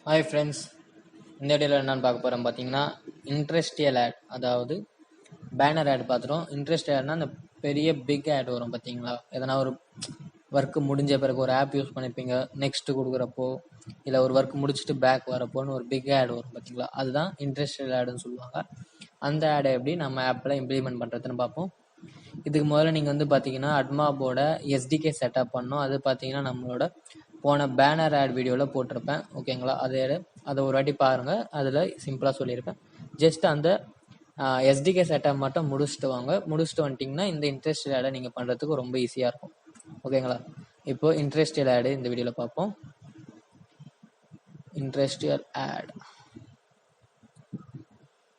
Hi friends, இந்த வீடியோவில் என்னென்னு பார்க்க போகிறோம் பார்த்தீங்கன்னா இன்ட்ரெஸ்டியல் ஆட், அதாவது பேனர் ஆட் பார்த்துட்டோம். இன்ட்ரெஸ்ட் ஆட்னா அந்த பெரிய பிக் ஆட் வரும் பார்த்தீங்களா, எதனா ஒரு ஒர்க்கு முடிஞ்ச பிறகு ஒரு ஆப் யூஸ் பண்ணியிருப்பீங்க, நெக்ஸ்ட்டு கொடுக்குறப்போ இல்லை ஒரு ஒர்க் முடிச்சுட்டு பேக் வரப்போன்னு ஒரு பிக் ஆட் வரும் பார்த்தீங்களா, அதுதான் இன்ட்ரெஸ்டியல் ஆடுன்னு சொல்லுவாங்க. அந்த ஆடை எப்படி நம்ம ஆப்பில் இம்ப்ளிமெண்ட் பண்ணுறதுன்னு பார்ப்போம். இதுக்கு முதல்ல நீங்கள் வந்து பார்த்தீங்கன்னா அட்மாபோட எஸ்டிகே செட்டப் பண்ணோம். அது பார்த்தீங்கன்னா நம்மளோட போன பேனர் ஆட் வீடியோவில் போட்டிருப்பேன், ஓகேங்களா. அதை ஒரு வாட்டி பாருங்கள், அதில் சிம்பிளாக சொல்லியிருப்பேன். ஜஸ்ட் அந்த எஸ்டிகே செட்டப் மட்டும் முடிச்சுட்டு வாங்க. முடிச்சுட்டு வந்துட்டிங்கன்னா இந்த இன்ட்ரெஸ்ட் ஆடை நீங்கள் பண்ணுறதுக்கு ரொம்ப ஈஸியாக இருக்கும், ஓகேங்களா. இப்போ இன்ட்ரெஸ்டியல் ஆடு இந்த வீடியோவில் பார்ப்போம். இன்ட்ரெஸ்டியல் ஆட்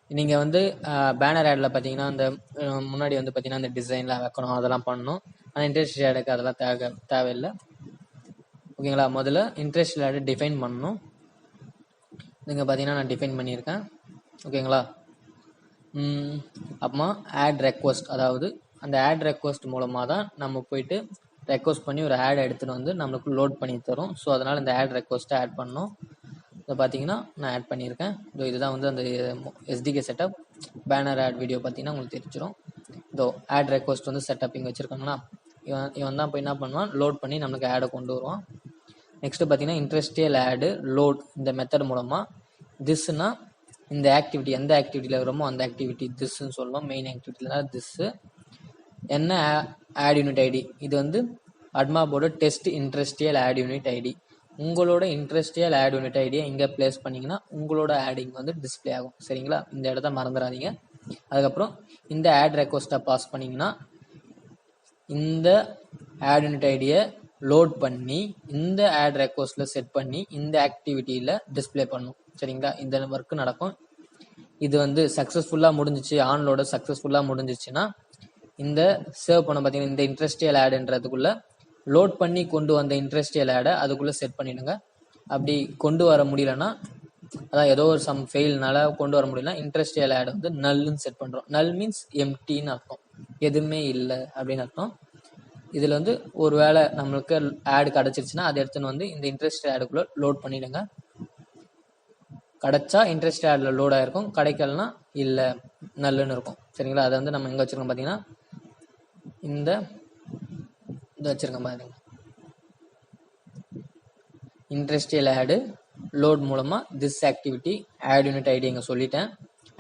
நீங்கள் வந்து பேனர் ஆடில் பார்த்தீங்கன்னா அந்த முன்னாடி வந்து பார்த்தீங்கன்னா அந்த டிசைன்லாம் வைக்கணும், அதெல்லாம் பண்ணணும். ஆனால் இன்ட்ரெஸ்ட் ஆடுக்கு அதெல்லாம் தேவையில்லை, ஓகேங்களா. முதல்ல இன்ட்ரெஸ்ட் ஆடு டிஃபைன் பண்ணணும். நீங்கள் பார்த்தீங்கன்னா நான் டிஃபைன் பண்ணியிருக்கேன், ஓகேங்களா. அப்புறமா ஆட் ரெக்வஸ்ட், அதாவது அந்த ஆட் ரெக்வஸ்ட் மூலமாக தான் நம்ம போயிட்டு ரெக்வஸ்ட் பண்ணி ஒரு ஆட் எடுத்துகிட்டு வந்து நம்மளுக்கு லோட் பண்ணி தரும். ஸோ அதனால் இந்த ஆட் ரெக்வஸ்ட்டை ஆட் பண்ணணும். இதை பார்த்தீங்கன்னா நான் ஆட் பண்ணியிருக்கேன். இதுதான் வந்து அந்த SDK setup. Banner ad video பார்த்தீங்கன்னா உங்களுக்கு தெரிஞ்சிடும். இதோ ஆட் ரெக்வஸ்ட் வந்து செட்டப் இங்கே வச்சுருக்காங்கன்னா இவன் தான் போய் என்ன பண்ணுவான், லோட் பண்ணி நம்மளுக்கு ஆடை கொண்டு வருவான். நெக்ஸ்ட்டு பார்த்தீங்கன்னா இன்ட்ரெஸ்டியல் ஆடு லோட், இந்த மெத்தட் மூலமாக திஸ்னா இந்த ஆக்டிவிட்டி எந்த ஆக்டிவிட்டியில் இருக்கிறோமோ அந்த ஆக்டிவிட்டி திஸ்ன்னு சொல்லுவோம். மெயின் ஆக்டிவிட்டியில் திஸ்ஸு என்ன ஆட் யூனிட் ஐடி, இது வந்து அட்மாபோட டெஸ்ட் இன்ட்ரெஸ்டியல் ஆட் யூனிட் ஐடி. உங்களோட இன்ட்ரெஸ்டியல் ஆட் யூனிட் ஐடியை இங்கே பிளேஸ் பண்ணிங்கன்னா உங்களோட ஆடிங் வந்து டிஸ்பிளே ஆகும், சரிங்களா. இந்த இடத்த மறந்துடாதீங்க. அதுக்கப்புறம் இந்த ஆட் ரெக்வஸ்ட்டை பாஸ் பண்ணிங்கன்னா இந்த ஆட் யூனிட் ஐடியை லோட் பண்ணி இந்த ஆட் ரெக்வஸ்ட்டில் செட் பண்ணி இந்த ஆக்டிவிட்டியில் டிஸ்பிளே பண்ணும், சரிங்களா. இந்த ஒர்க்கு நடக்கும். இது வந்து சக்ஸஸ்ஃபுல்லாக முடிஞ்சிச்சு, ஆன்லோட சக்ஸஸ்ஃபுல்லாக முடிஞ்சிச்சுன்னா இந்த சேவ் பண்ண பார்த்தீங்கன்னா இந்த இன்ட்ரெஸ்டியல் ஆடுன்றதுக்குள்ளே லோட் பண்ணி கொண்டு வந்த இன்ட்ரெஸ்டியல் ஆடை அதுக்குள்ளே செட் பண்ணிவிடுங்க. அப்படி கொண்டு வர முடியலன்னா, அதான் ஏதோ ஒரு சம் ஃபெயில்னால கொண்டு வர முடியலன்னா இன்ட்ரெஸ்டியல் ஆடை வந்து நல்லுன்னு செட் பண்ணுறோம். நல் மீன்ஸ் எம்டின்னு அர்த்தம், எதுவுமே இல்லை அப்படின்னு அர்த்தம். இதில் வந்து ஒரு வேளை நம்மளுக்கு ஆடு கிடச்சிருச்சுன்னா அதை எடுத்துன்னு வந்து இந்த இன்ட்ரெஸ்ட் ஆடுக்குள்ளே லோட் பண்ணிவிடுங்க. கிடைச்சா இன்ட்ரெஸ்ட் ஆடில் லோட் ஆகிருக்கும், கிடைக்கலனா இல்லை நல்லுன்னு இருக்கும், சரிங்களா. அதை வந்து நம்ம எங்கே வச்சுருக்கோம் பார்த்தீங்கன்னா இந்த வச்சுருக்கோம் பாருங்க. இன்ட்ரெஸ்டியல் ஆடு லோட் மூலமாக this activity ad unit ID இங்கே சொல்லிட்டேன்.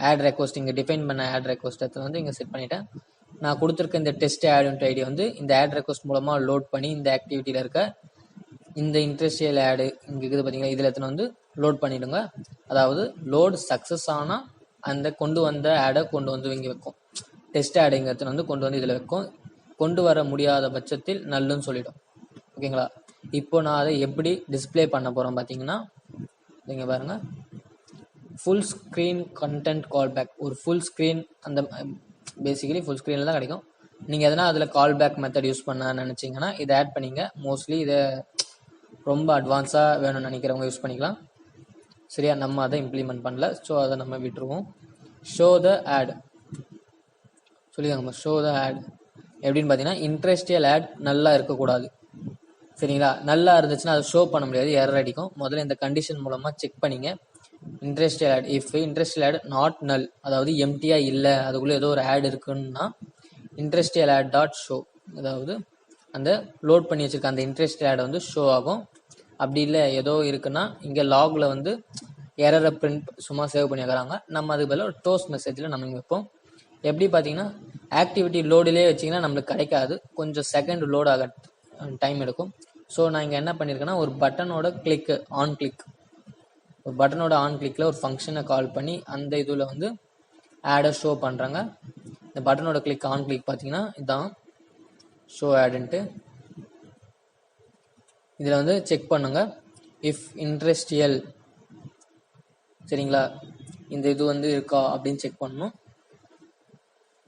ஆட் ரெக்வஸ்ட் இங்கே டிஃபைன் பண்ண ஆட் ரெக்வஸ்ட் எடுத்து வந்து இங்கே செட் பண்ணிட்டேன். நான் கொடுத்துருக்க இந்த டெஸ்ட் ஆட் யூனிட் ஐடி வந்து இந்த ஆட் ரெக்வஸ்ட் மூலமாக லோட் பண்ணி இந்த ஆக்டிவிட்டியில் இருக்க இந்த இன்ட்ரெஸ்டியல் ஆடு இங்கே இருக்குது பார்த்தீங்களா, இதில் எடுத்துன்னு வந்து லோட் பண்ணிவிடுங்க. அதாவது லோட் சக்ஸஸ் ஆனால் அந்த கொண்டு வந்த ஆடை கொண்டு வந்து இங்கே வைக்கும். டெஸ்ட் ஆடு இங்கே எடுத்துன்னு வந்து கொண்டு வந்து இதில் வைக்கும். கொண்டு வர முடியாத பட்சத்தில் நல்லுன்னு சொல்லிடும், ஓகேங்களா. இப்போ நான் அதை எப்படி டிஸ்பிளே பண்ண போகிறோம் பார்த்தீங்கன்னா இங்கே பாருங்கள். Full screen content callback, ஒரு ஃபுல் ஸ்க்ரீன், அந்த பேசிக்கலி ஃபுல் ஸ்க்ரீனில் தான் கிடைக்கும். நீங்கள் எதனா அதில் கால் பேக் மெத்தட் யூஸ் பண்ண நினச்சிங்கன்னா இதை ஆட் பண்ணிங்க. மோஸ்ட்லி இதை ரொம்ப அட்வான்ஸாக வேணும்னு நினைக்கிறவங்க யூஸ் பண்ணிக்கலாம், சரியா. நம்ம அதை இம்ப்ளிமெண்ட் பண்ணல, ஸோ அதை நம்ம விட்டுருவோம். ஷோ த ஆட் சொல்லிக்கோங்க. ஷோ த ஆட் எப்படின்னு பார்த்தீங்கன்னா இன்ட்ரெஸ்டியல் ஆட் நல்லா இருக்கக்கூடாது, சரிங்களா. நல்லா இருந்துச்சுன்னா அதை ஷோ பண்ண முடியாது, எரர் அடிக்கும். முதல்ல இந்த கண்டிஷன் மூலமாக செக் பண்ணிங்க. Interstitial ad, if interstitial ad not null, அதாவது எம்டியாக இல்லை, அதுக்குள்ளே ஏதோ ஒரு ஆட் இருக்குன்னா இன்ட்ரெஸ்டியல் ஆட் டாட் ஷோ, அதாவது அந்த லோட் பண்ணி வச்சுருக்க அந்த இன்ட்ரெஸ்டியல் ஆட் வந்து ஷோ ஆகும். அப்படி இல்லை ஏதோ இருக்குன்னா இங்கே லாகில் வந்து எரரை பிரிண்ட் சும்மா சேவ் பண்ணி வைக்கிறாங்க, நம்ம அதுக்கு பதிலாக டோஸ் மெசேஜில் நம்ம இங்கே வைப்போம். எப்படி பார்த்தீங்கன்னா ஆக்டிவிட்டி லோடிலே வச்சிங்கன்னா நம்மளுக்கு கிடைக்காது, கொஞ்சம் செகண்ட் லோட் ஆக டைம் எடுக்கும். ஸோ நான் இங்கே என்ன பண்ணியிருக்கேன்னா ஒரு பட்டனோட கிளிக் ஆன் கிளிக், ஒரு பட்டனோட ஆன் கிளிக்கில் ஒரு ஃபங்க்ஷனை கால் பண்ணி அந்த இதில் வந்து ஆடை ஷோ பண்ணுறாங்க. இந்த பட்டனோட கிளிக் ஆன் கிளிக் பார்த்தீங்கன்னா இதுதான் ஷோ ஆடுன்ட்டு. இதில் வந்து செக் பண்ணுங்க இஃப் இன்ட்ரெஸ்டியல், சரிங்களா. இந்த இது வந்து இருக்கா அப்படின்னு செக் பண்ணணும்.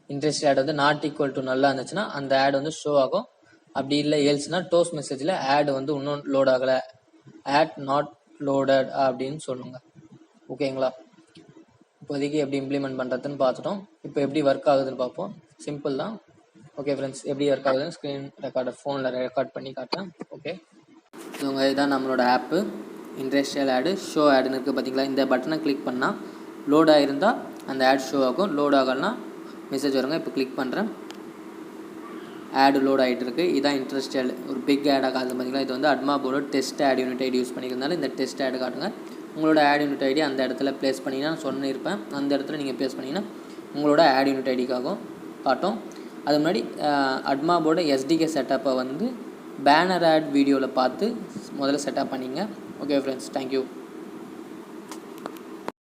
இன்ட்ரெஸ்ட் ஆட் வந்து நாட் ஈக்குவல் டு நல்லா இருந்துச்சுன்னா அந்த ஆட் வந்து ஷோ ஆகும். அப்படி இல்லை ஏல்ஸ்னா டோஸ் மெசேஜில் ஆட் வந்து இன்னும் லோட் ஆகலை, ஆட் நாட் லோடட் அப்படின்னு சொல்லுங்க, ஓகேங்களா. இப்போதைக்கு எப்படி இம்ப்ளிமெண்ட் பண்ணுறதுன்னு பார்த்துட்டோம். இப்போ எப்படி ஒர்க் ஆகுதுன்னு பார்ப்போம். சிம்பிள் தான், ஓகே ஃப்ரெண்ட்ஸ். எப்படி ஒர்க் ஆகுதுன்னு ஸ்க்ரீன் ரெக்கார்டர் ஃபோனில் ரெக்கார்ட் பண்ணி காட்டுறேன், ஓகே. இதுதான் நம்மளோட ஆப்பு. இண்டஸ்ட்ரியல் ஆடு ஷோ ஆடுன்னு இருக்குது பார்த்தீங்களா. இந்த பட்டனை கிளிக் பண்ணால் லோட் ஆகிருந்தால் அந்த ஆட் ஷோ ஆகும், லோட் ஆகலைன்னா மெசேஜ் வருங்க. இப்போ கிளிக் பண்ணுறேன், ஆடு லோட் ஆகிட்டு இருக்குது. இதுதான் இன்ட்ரெஸ்டியல் ஒரு பிக் ஆடாக காட்டுது பார்த்தீங்களா. இது வந்து அட்மாபோட test ad unit ID use பண்ணிக்கிறதுனால இந்த டெஸ்ட் ஆடு காட்டுங்க. உங்களோட ஆட் யூனிட் ஐடி அந்த இடத்துல ப்ளேஸ் பண்ணிங்கன்னா நான் சொன்னிருப்பேன், அந்த இடத்துல நீங்கள் ப்ளேஸ் பண்ணிங்கன்னா உங்களோட ஆட் யூனிட் ஐடிக்காகவும் காட்டும். அது முன்னாடி அட்மாபோட எஸ்டிகே செட்டப்பை வந்து பேனர் ஆட் வீடியோவில் பார்த்து முதல்ல செட்டப் பண்ணிங்க. Okay friends, thank you.